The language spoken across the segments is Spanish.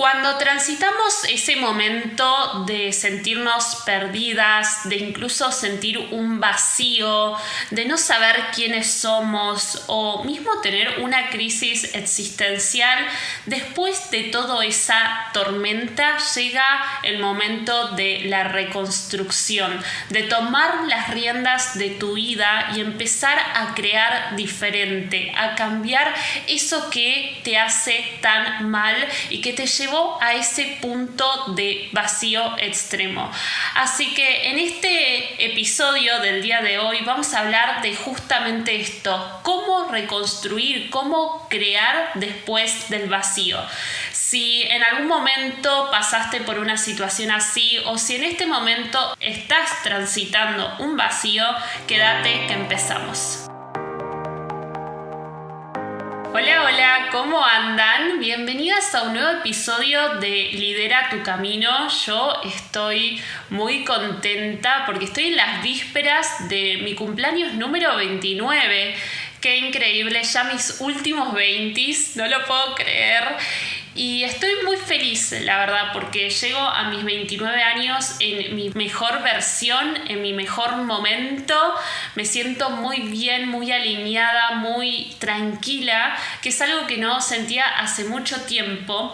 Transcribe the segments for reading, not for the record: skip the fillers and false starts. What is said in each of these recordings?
Cuando transitamos ese momento de sentirnos perdidas, de incluso sentir un vacío, de no saber quiénes somos o mismo tener una crisis existencial, después de toda esa tormenta llega el momento de la reconstrucción, de tomar las riendas de tu vida y empezar a crear diferente, a cambiar eso que te hace tan mal y que te llevó a ese punto de vacío extremo. Así que en este episodio del día de hoy vamos a hablar de justamente esto: cómo reconstruir, cómo crear después del vacío. Si en algún momento pasaste por una situación así o si en este momento estás transitando un vacío, quédate que empezamos. Hola, ¿cómo andan? Bienvenidas a un nuevo episodio de Lidera tu Camino. Yo estoy muy contenta porque estoy en las vísperas de mi cumpleaños número 29. Qué increíble, ya mis últimos 20s, no lo puedo creer. Y estoy muy feliz, la verdad, porque llego a mis 29 años en mi mejor versión, en mi mejor momento. Me siento muy bien, muy alineada, muy tranquila, que es algo que no sentía hace mucho tiempo.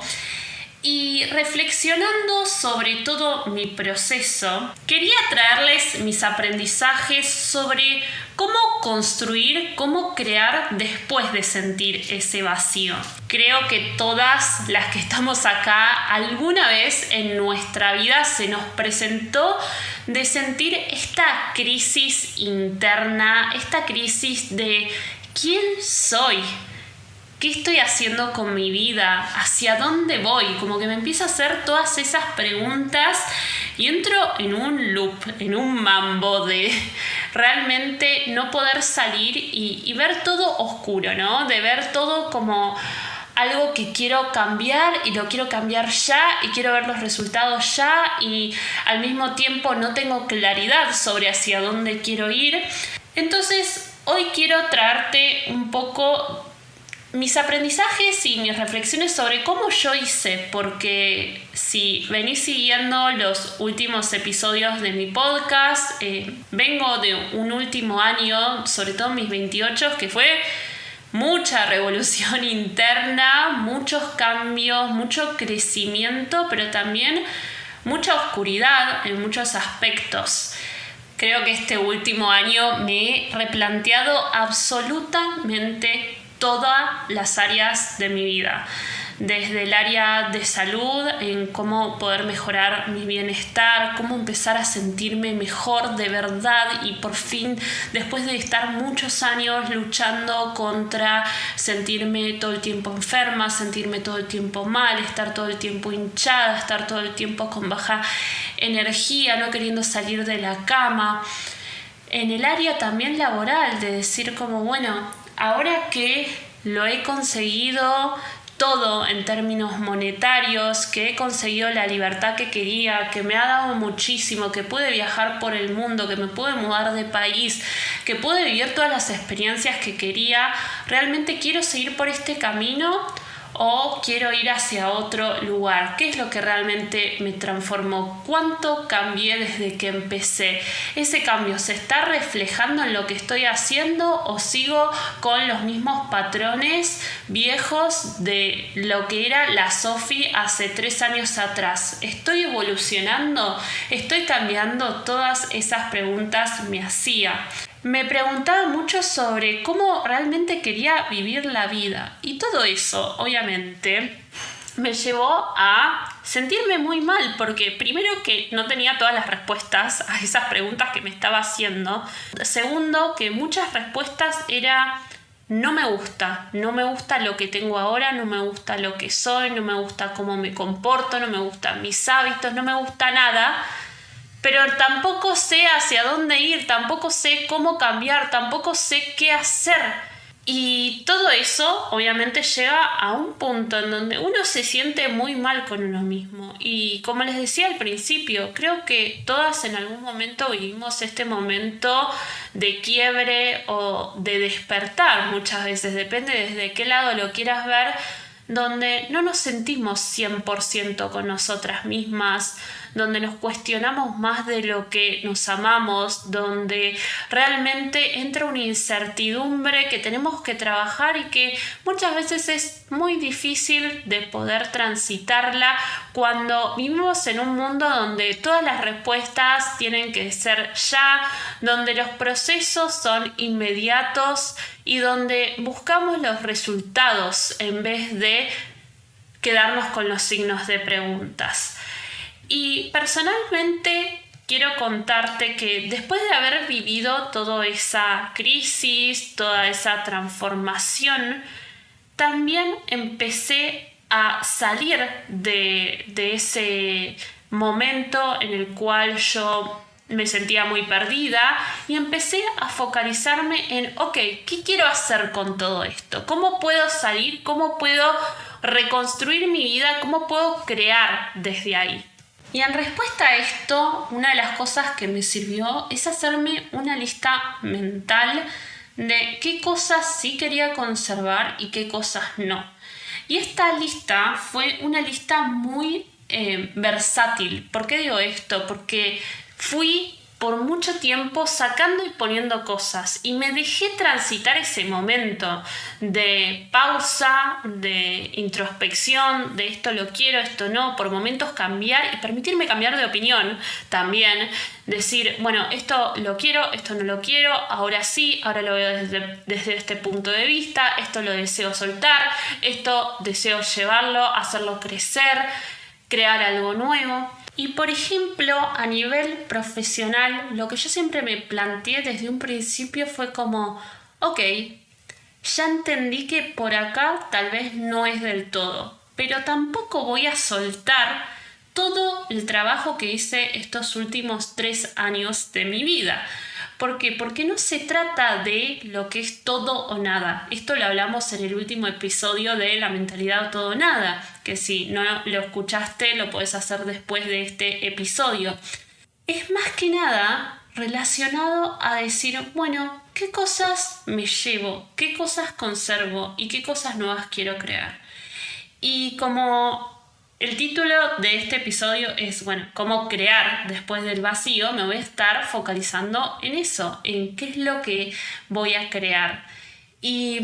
Y reflexionando sobre todo mi proceso, quería traerles mis aprendizajes sobre cómo construir, cómo crear después de sentir ese vacío. Creo que todas las que estamos acá, alguna vez en nuestra vida se nos presentó de sentir esta crisis interna, esta crisis de ¿quién soy? ¿Qué estoy haciendo con mi vida? ¿Hacia dónde voy? Como que me empiezo a hacer todas esas preguntas y entro en un loop, en un mambo de realmente no poder salir y ver todo oscuro, ¿no? De ver todo como algo que quiero cambiar y lo quiero cambiar ya y quiero ver los resultados ya y al mismo tiempo no tengo claridad sobre hacia dónde quiero ir. Entonces, hoy quiero traerte un poco mis aprendizajes y mis reflexiones sobre cómo yo hice, porque si venís siguiendo los últimos episodios de mi podcast, vengo de un último año, sobre todo mis 28, que fue mucha revolución interna, muchos cambios, mucho crecimiento, pero también mucha oscuridad en muchos aspectos. Creo que este último año me he replanteado absolutamente todas las áreas de mi vida, desde el área de salud, en cómo poder mejorar mi bienestar, cómo empezar a sentirme mejor de verdad y por fin, después de estar muchos años luchando contra sentirme todo el tiempo enferma, sentirme todo el tiempo mal, estar todo el tiempo hinchada, estar todo el tiempo con baja energía, no queriendo salir de la cama. En el área también laboral, de decir como, bueno, ahora que lo he conseguido todo en términos monetarios, que he conseguido la libertad que quería, que me ha dado muchísimo, que pude viajar por el mundo, que me pude mudar de país, que pude vivir todas las experiencias que quería, ¿realmente quiero seguir por este camino o quiero ir hacia otro lugar? ¿Qué es lo que realmente me transformó? ¿Cuánto cambié desde que empecé? ¿Ese cambio se está reflejando en lo que estoy haciendo o sigo con los mismos patrones viejos de lo que era la Sofi hace 3 años atrás? ¿Estoy evolucionando? ¿Estoy cambiando? Todas esas preguntas me hacía. Me preguntaba mucho sobre cómo realmente quería vivir la vida y todo eso, obviamente, me llevó a sentirme muy mal porque primero que no tenía todas las respuestas a esas preguntas que me estaba haciendo. Segundo, que muchas respuestas era no me gusta lo que tengo ahora, no me gusta lo que soy, no me gusta cómo me comporto, no me gustan mis hábitos, no me gusta nada. Pero tampoco sé hacia dónde ir, tampoco sé cómo cambiar, tampoco sé qué hacer. Y todo eso obviamente llega a un punto en donde uno se siente muy mal con uno mismo. Y como les decía al principio, creo que todas en algún momento vivimos este momento de quiebre o de despertar muchas veces, depende desde qué lado lo quieras ver, donde no nos sentimos 100% con nosotras mismas, donde nos cuestionamos más de lo que nos amamos, donde realmente entra una incertidumbre que tenemos que trabajar y que muchas veces es muy difícil de poder transitarla cuando vivimos en un mundo donde todas las respuestas tienen que ser ya, donde los procesos son inmediatos y donde buscamos los resultados en vez de quedarnos con los signos de preguntas. Y personalmente quiero contarte que después de haber vivido toda esa crisis, toda esa transformación, también empecé a salir de ese momento en el cual yo me sentía muy perdida y empecé a focalizarme en, ¿qué quiero hacer con todo esto? ¿Cómo puedo salir? ¿Cómo puedo reconstruir mi vida? ¿Cómo puedo crear desde ahí? Y en respuesta a esto, una de las cosas que me sirvió es hacerme una lista mental de qué cosas sí quería conservar y qué cosas no. Y esta lista fue una lista muy versátil. ¿Por qué digo esto? Porque fui por mucho tiempo sacando y poniendo cosas y me dejé transitar ese momento de pausa, de introspección, de esto lo quiero, esto no, por momentos cambiar y permitirme cambiar de opinión también, decir, bueno, esto lo quiero, esto no lo quiero, ahora sí, ahora lo veo desde este punto de vista, esto lo deseo soltar, esto deseo llevarlo, hacerlo crecer, crear algo nuevo. Y por ejemplo, a nivel profesional, lo que yo siempre me planteé desde un principio fue como, ya entendí que por acá tal vez no es del todo, pero tampoco voy a soltar todo el trabajo que hice estos últimos 3 años de mi vida. ¿Por qué? Porque no se trata de lo que es todo o nada. Esto lo hablamos en el último episodio de la mentalidad todo o nada, que si no lo escuchaste lo puedes hacer después de este episodio. Es más que nada relacionado a decir, bueno, ¿qué cosas me llevo? ¿Qué cosas conservo? ¿Y qué cosas nuevas quiero crear? Y como el título de este episodio es, cómo crear después del vacío, me voy a estar focalizando en eso, en qué es lo que voy a crear. Y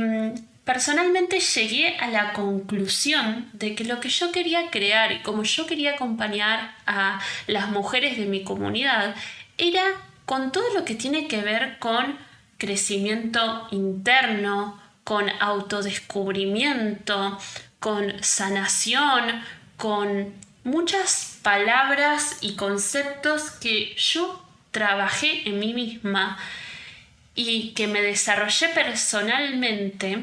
personalmente llegué a la conclusión de que lo que yo quería crear y como yo quería acompañar a las mujeres de mi comunidad era con todo lo que tiene que ver con crecimiento interno, con autodescubrimiento, con sanación, con muchas palabras y conceptos que yo trabajé en mí misma y que me desarrollé personalmente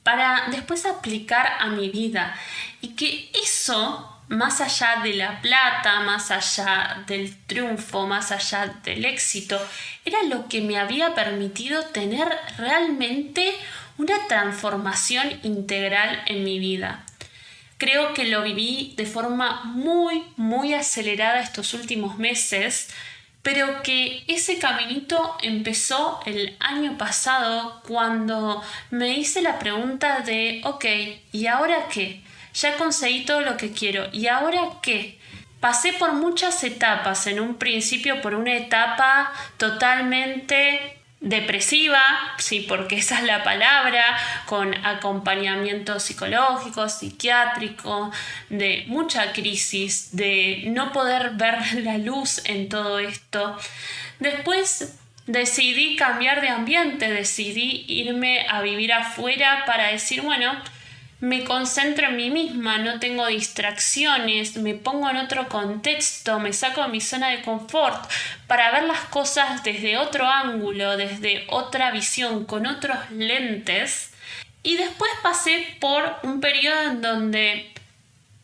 para después aplicar a mi vida. Y que eso, más allá de la plata, más allá del triunfo, más allá del éxito, era lo que me había permitido tener realmente una transformación integral en mi vida. Creo que lo viví de forma muy, muy acelerada estos últimos meses, pero que ese caminito empezó el año pasado cuando me hice la pregunta de, ¿y ahora qué? Ya conseguí todo lo que quiero, ¿y ahora qué? Pasé por muchas etapas, en un principio por una etapa totalmente depresiva, sí, porque esa es la palabra, con acompañamiento psicológico, psiquiátrico, de mucha crisis, de no poder ver la luz en todo esto. Después decidí cambiar de ambiente, decidí irme a vivir afuera para decir, me concentro en mí misma, no tengo distracciones, me pongo en otro contexto, me saco de mi zona de confort para ver las cosas desde otro ángulo, desde otra visión, con otros lentes. Y después pasé por un periodo en donde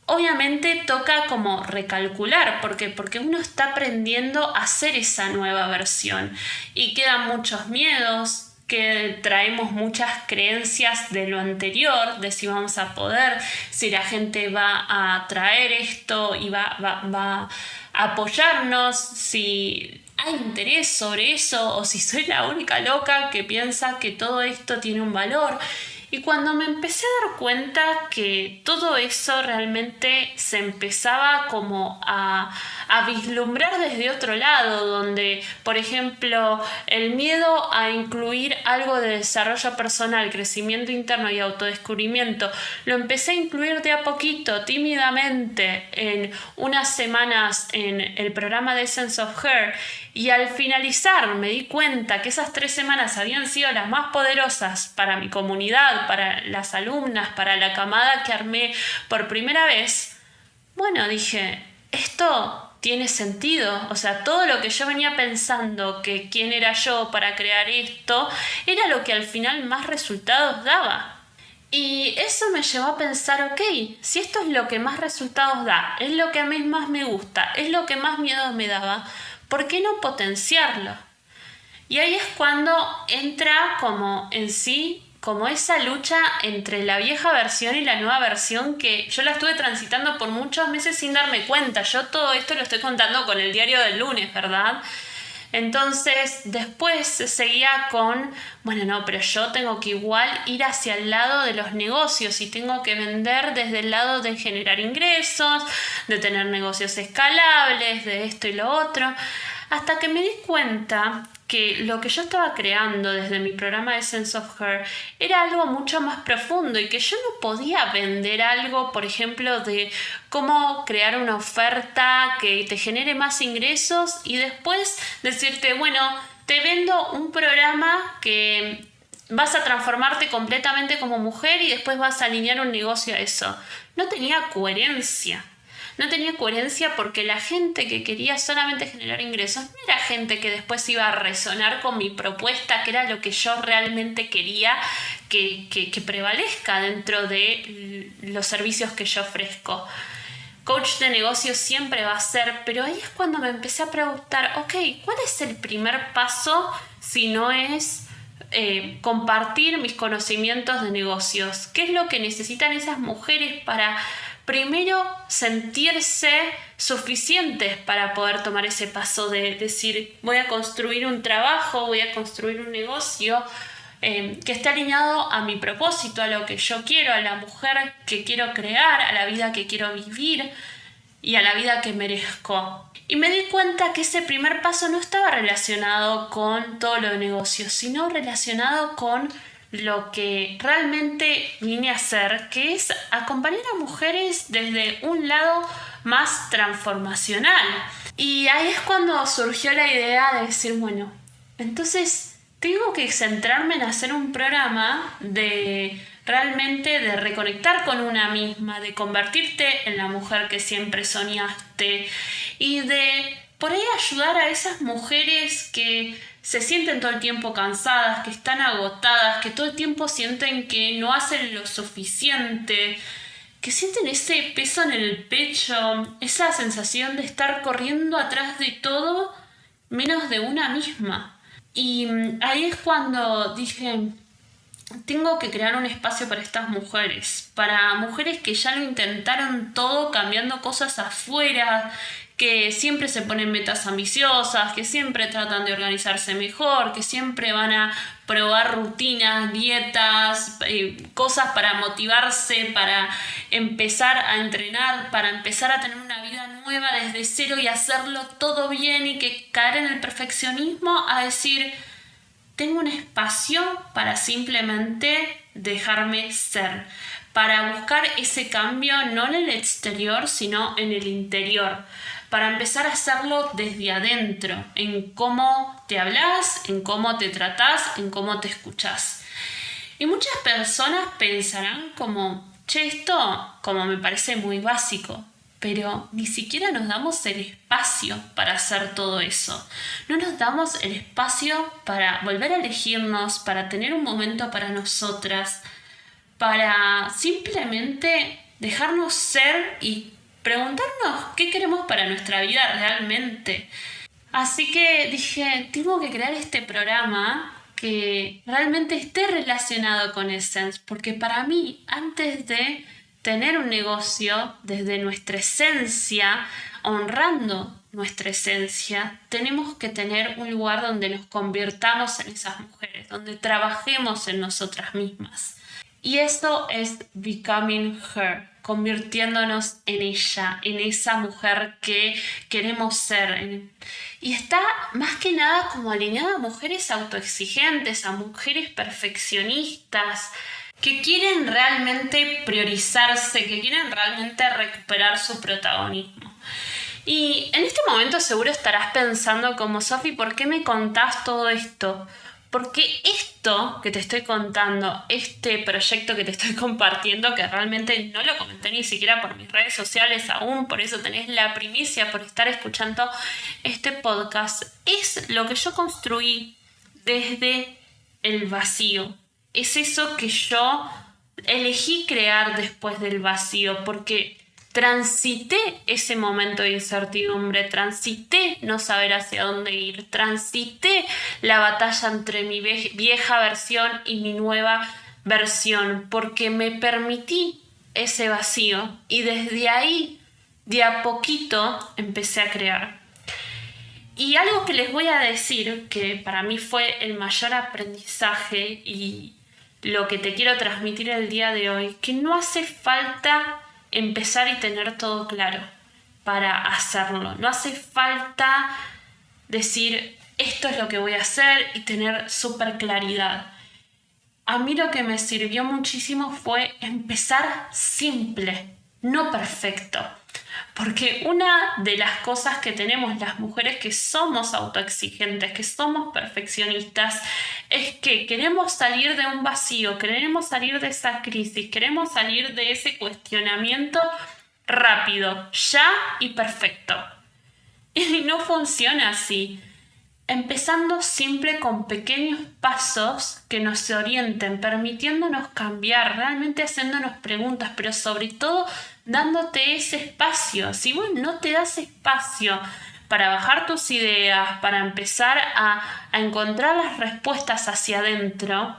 obviamente toca como recalcular, porque uno está aprendiendo a ser esa nueva versión y quedan muchos miedos, que traemos muchas creencias de lo anterior, de si vamos a poder, si la gente va a traer esto y va a apoyarnos, si hay interés sobre eso o si soy la única loca que piensa que todo esto tiene un valor. Y cuando me empecé a dar cuenta que todo eso realmente se empezaba como a vislumbrar desde otro lado, donde, por ejemplo, el miedo a incluir algo de desarrollo personal, crecimiento interno y autodescubrimiento, lo empecé a incluir de a poquito, tímidamente, en unas semanas en el programa de Essence of Her, y al finalizar me di cuenta que esas 3 semanas habían sido las más poderosas para mi comunidad, para las alumnas, para la camada que armé por primera vez. Bueno, dije, esto tiene sentido. O sea, todo lo que yo venía pensando que quién era yo para crear esto, era lo que al final más resultados daba. Y eso me llevó a pensar, ok, si esto es lo que más resultados da, es lo que a mí más me gusta, es lo que más miedo me daba, ¿por qué no potenciarlo? Y ahí es cuando entra como en sí, como esa lucha entre la vieja versión y la nueva versión, que yo la estuve transitando por muchos meses sin darme cuenta. Yo todo esto lo estoy contando con el diario del lunes, ¿verdad? Entonces después seguía con, bueno, no, pero yo tengo que igual ir hacia el lado de los negocios y tengo que vender desde el lado de generar ingresos, de tener negocios escalables, de esto y lo otro, hasta que me di cuenta que lo que yo estaba creando desde mi programa Essence of Her era algo mucho más profundo y que yo no podía vender algo, por ejemplo, de cómo crear una oferta que te genere más ingresos y después decirte, bueno, te vendo un programa que vas a transformarte completamente como mujer y después vas a alinear un negocio a eso. No tenía coherencia. No tenía coherencia porque la gente que quería solamente generar ingresos no era gente que después iba a resonar con mi propuesta, que era lo que yo realmente quería que prevalezca dentro de los servicios que yo ofrezco. Coach de negocios siempre va a ser, pero ahí es cuando me empecé a preguntar, ok, ¿cuál es el primer paso si no es compartir mis conocimientos de negocios? ¿Qué es lo que necesitan esas mujeres para primero sentirse suficientes para poder tomar ese paso de decir, voy a construir un trabajo, voy a construir un negocio que esté alineado a mi propósito, a lo que yo quiero, a la mujer que quiero crear, a la vida que quiero vivir y a la vida que merezco? Y me di cuenta que ese primer paso no estaba relacionado con todo lo de negocios, sino relacionado con lo que realmente vine a hacer, que es acompañar a mujeres desde un lado más transformacional. Y ahí es cuando surgió la idea de decir, bueno, entonces tengo que centrarme en hacer un programa de realmente de reconectar con una misma, de convertirte en la mujer que siempre soñaste y de por ahí ayudar a esas mujeres que se sienten todo el tiempo cansadas, que están agotadas, que todo el tiempo sienten que no hacen lo suficiente, que sienten ese peso en el pecho, esa sensación de estar corriendo atrás de todo menos de una misma. Y ahí es cuando dije, tengo que crear un espacio para estas mujeres, para mujeres que ya lo intentaron todo cambiando cosas afuera, que siempre se ponen metas ambiciosas, que siempre tratan de organizarse mejor, que siempre van a probar rutinas, dietas, cosas para motivarse, para empezar a entrenar, para empezar a tener una vida nueva desde cero y hacerlo todo bien y que caer en el perfeccionismo a decir, tengo un espacio para simplemente dejarme ser, para buscar ese cambio no en el exterior, sino en el interior, para empezar a hacerlo desde adentro, en cómo te hablas, en cómo te tratás, en cómo te escuchás. Y muchas personas pensarán como, che, esto como me parece muy básico, pero ni siquiera nos damos el espacio para hacer todo eso. No nos damos el espacio para volver a elegirnos, para tener un momento para nosotras, para simplemente dejarnos ser y preguntarnos qué queremos para nuestra vida realmente. Así que dije, tengo que crear este programa que realmente esté relacionado con Essence, porque para mí, antes de tener un negocio desde nuestra esencia, honrando nuestra esencia, tenemos que tener un lugar donde nos convirtamos en esas mujeres, donde trabajemos en nosotras mismas. Y eso es becoming her, convirtiéndonos en ella, en esa mujer que queremos ser. Y está más que nada como alineada a mujeres autoexigentes, a mujeres perfeccionistas, que quieren realmente priorizarse, que quieren realmente recuperar su protagonismo. Y en este momento seguro estarás pensando como, Sofi, ¿por qué me contás todo esto? Porque esto que te estoy contando, este proyecto que te estoy compartiendo, que realmente no lo comenté ni siquiera por mis redes sociales aún, por eso tenés la primicia por estar escuchando este podcast, es lo que yo construí desde el vacío. Es eso que yo elegí crear después del vacío, porque transité ese momento de incertidumbre, transité no saber hacia dónde ir, transité la batalla entre mi vieja versión y mi nueva versión, porque me permití ese vacío y desde ahí, de a poquito, empecé a crear. Y algo que les voy a decir, que para mí fue el mayor aprendizaje y lo que te quiero transmitir el día de hoy, que no hace falta empezar y tener todo claro para hacerlo. No hace falta decir esto es lo que voy a hacer y tener súper claridad. A mí lo que me sirvió muchísimo fue empezar simple, no perfecto. Porque una de las cosas que tenemos las mujeres que somos autoexigentes, que somos perfeccionistas, es que queremos salir de un vacío, queremos salir de esa crisis, queremos salir de ese cuestionamiento rápido, ya y perfecto. Y no funciona así. Empezando siempre con pequeños pasos que nos orienten, permitiéndonos cambiar, realmente haciéndonos preguntas, pero sobre todo dándote ese espacio. Si vos no te das espacio para bajar tus ideas, para empezar a encontrar las respuestas hacia adentro,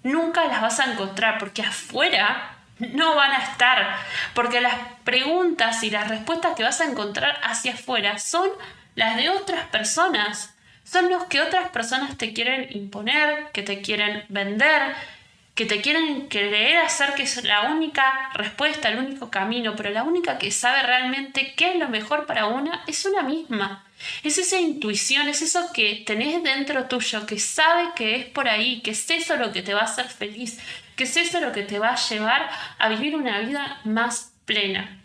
nunca las vas a encontrar porque afuera no van a estar. Porque las preguntas y las respuestas que vas a encontrar hacia afuera son las de otras personas. Son los que otras personas te quieren imponer, que te quieren vender, que te quieren creer hacer que es la única respuesta, el único camino, pero la única que sabe realmente qué es lo mejor para una es una misma. Es esa intuición, es eso que tenés dentro tuyo, que sabe que es por ahí, que es eso lo que te va a hacer feliz, que es eso lo que te va a llevar a vivir una vida más plena.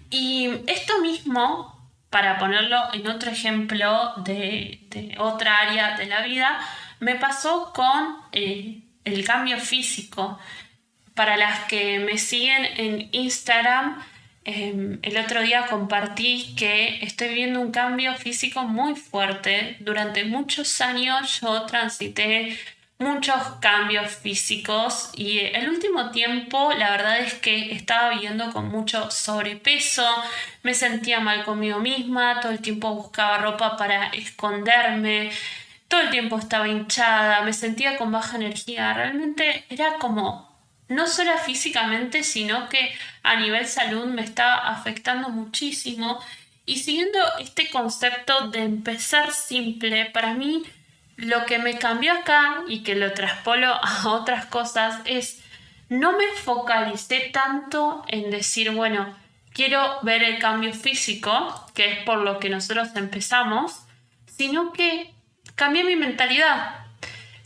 Y esto mismo, para ponerlo en otro ejemplo de otra área de la vida, me pasó con el cambio físico. Para las que me siguen en Instagram, el otro día compartí que estoy viviendo un cambio físico muy fuerte. Durante muchos años yo transité muchos cambios físicos y el último tiempo la verdad es que estaba viviendo con mucho sobrepeso, me sentía mal conmigo misma, todo el tiempo buscaba ropa para esconderme, todo el tiempo estaba hinchada, me sentía con baja energía, realmente era como, no solo físicamente, sino que a nivel salud me estaba afectando muchísimo. Y siguiendo este concepto de empezar simple, para mí lo que me cambió acá y que lo traspolo a otras cosas es no me focalicé tanto en decir, bueno, quiero ver el cambio físico, que es por lo que nosotros empezamos, sino que cambié mi mentalidad.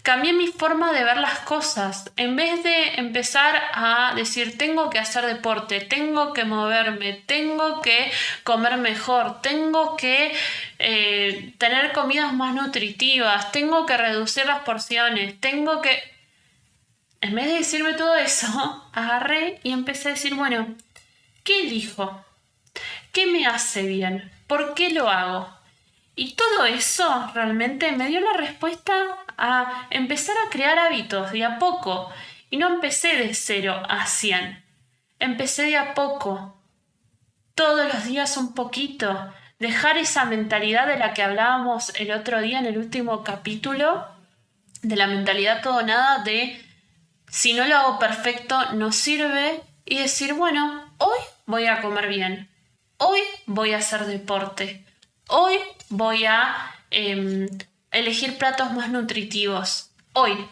Cambié mi forma de ver las cosas. En vez de empezar a decir, tengo que hacer deporte, tengo que moverme, tengo que comer mejor, tengo que tener comidas más nutritivas, tengo que reducir las porciones, tengo que... En vez de decirme todo eso, agarré y empecé a decir, bueno, ¿qué elijo? ¿Qué me hace bien? ¿Por qué lo hago? Y todo eso realmente me dio la respuesta a empezar a crear hábitos de a poco. Y no empecé de 0 a 100. Empecé de a poco. Todos los días un poquito. Dejar esa mentalidad de la que hablábamos el otro día en el último capítulo. De la mentalidad todo nada de si no lo hago perfecto no sirve. Y decir, bueno, hoy voy a comer bien. Hoy voy a hacer deporte. Hoy voy a elegir platos más nutritivos. Hoy.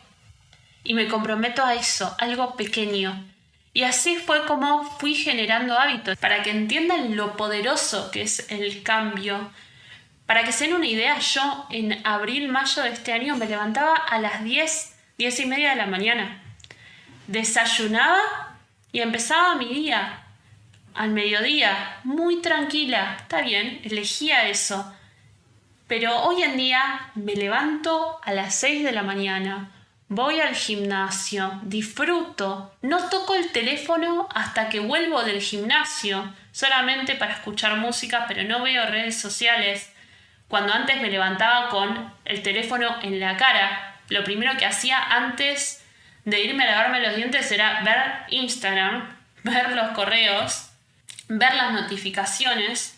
y me comprometo a eso, algo pequeño. Y así fue como fui generando hábitos, para que entiendan lo poderoso que es el cambio. Para que se den una idea, yo en abril, mayo de este año me levantaba a las 10:30 de la mañana. Desayunaba y empezaba mi día al mediodía, muy tranquila. Está bien, elegía eso. Pero hoy en día me levanto a las 6 de la mañana. Voy al gimnasio, disfruto, no toco el teléfono hasta que vuelvo del gimnasio, solamente para escuchar música, pero no veo redes sociales. Cuando antes me levantaba con el teléfono en la cara, lo primero que hacía antes de irme a lavarme los dientes era ver Instagram, ver los correos, ver las notificaciones.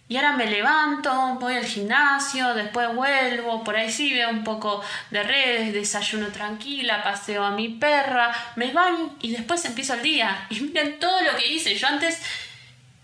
Y ahora me levanto, voy al gimnasio, después vuelvo, por ahí sí veo un poco de redes, desayuno tranquila, paseo a mi perra, me baño y después empiezo el día. Y miren todo lo que hice. Yo antes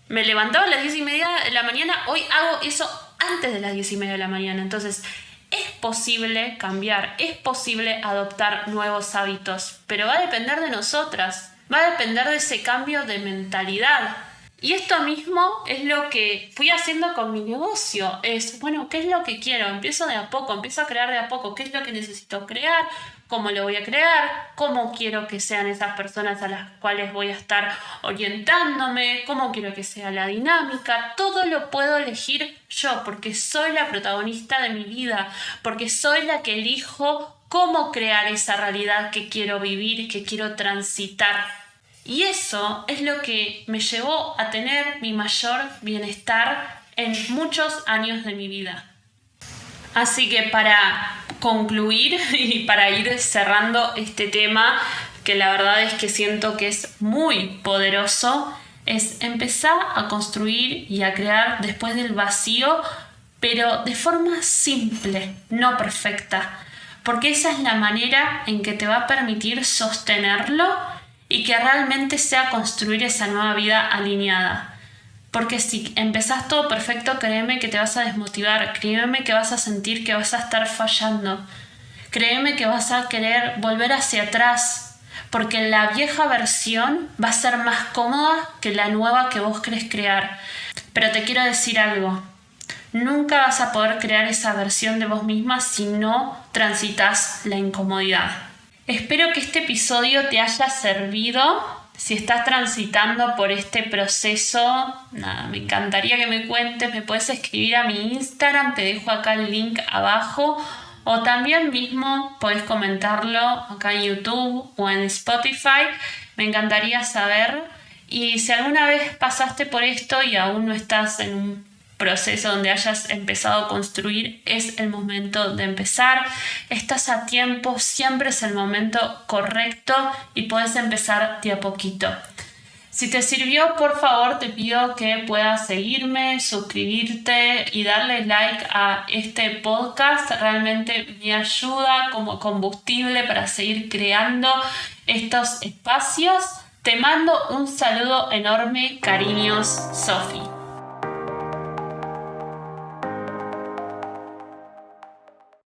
me levantaba a las 10:30 de la mañana, hoy hago eso antes de las 10:30 de la mañana. Entonces, es posible cambiar, es posible adoptar nuevos hábitos, pero va a depender de nosotras, va a depender de ese cambio de mentalidad. Y esto mismo es lo que fui haciendo con mi negocio. Es, bueno, ¿qué es lo que quiero? Empiezo de a poco, empiezo a crear de a poco. ¿Qué es lo que necesito crear? ¿Cómo lo voy a crear? ¿Cómo quiero que sean esas personas a las cuales voy a estar orientándome? ¿Cómo quiero que sea la dinámica? Todo lo puedo elegir yo, porque soy la protagonista de mi vida, porque soy la que elijo cómo crear esa realidad que quiero vivir, que quiero transitar. Y eso es lo que me llevó a tener mi mayor bienestar en muchos años de mi vida. Así que para concluir y para ir cerrando este tema, que la verdad es que siento que es muy poderoso, es empezar a construir y a crear después del vacío, pero de forma simple, no perfecta. Porque esa es la manera en que te va a permitir sostenerlo y que realmente sea construir esa nueva vida alineada. Porque si empezás todo perfecto, créeme que te vas a desmotivar, créeme que vas a sentir que vas a estar fallando, créeme que vas a querer volver hacia atrás, porque la vieja versión va a ser más cómoda que la nueva que vos querés crear. Pero te quiero decir algo, nunca vas a poder crear esa versión de vos misma si no transitas la incomodidad. Espero que este episodio te haya servido. Si estás transitando por este proceso, me encantaría que me cuentes. Me puedes escribir a mi Instagram, te dejo acá el link abajo. O también mismo puedes comentarlo acá en YouTube o en Spotify. Me encantaría saber. Y si alguna vez pasaste por esto y aún no estás en un proceso donde hayas empezado a construir, es el momento de empezar. Estás a tiempo, siempre es el momento correcto y puedes empezar de a poquito. Si te sirvió, por favor te pido que puedas seguirme, suscribirte y darle like a este podcast. Realmente me ayuda como combustible para seguir creando estos espacios. Te mando un saludo enorme, cariños, Sofi.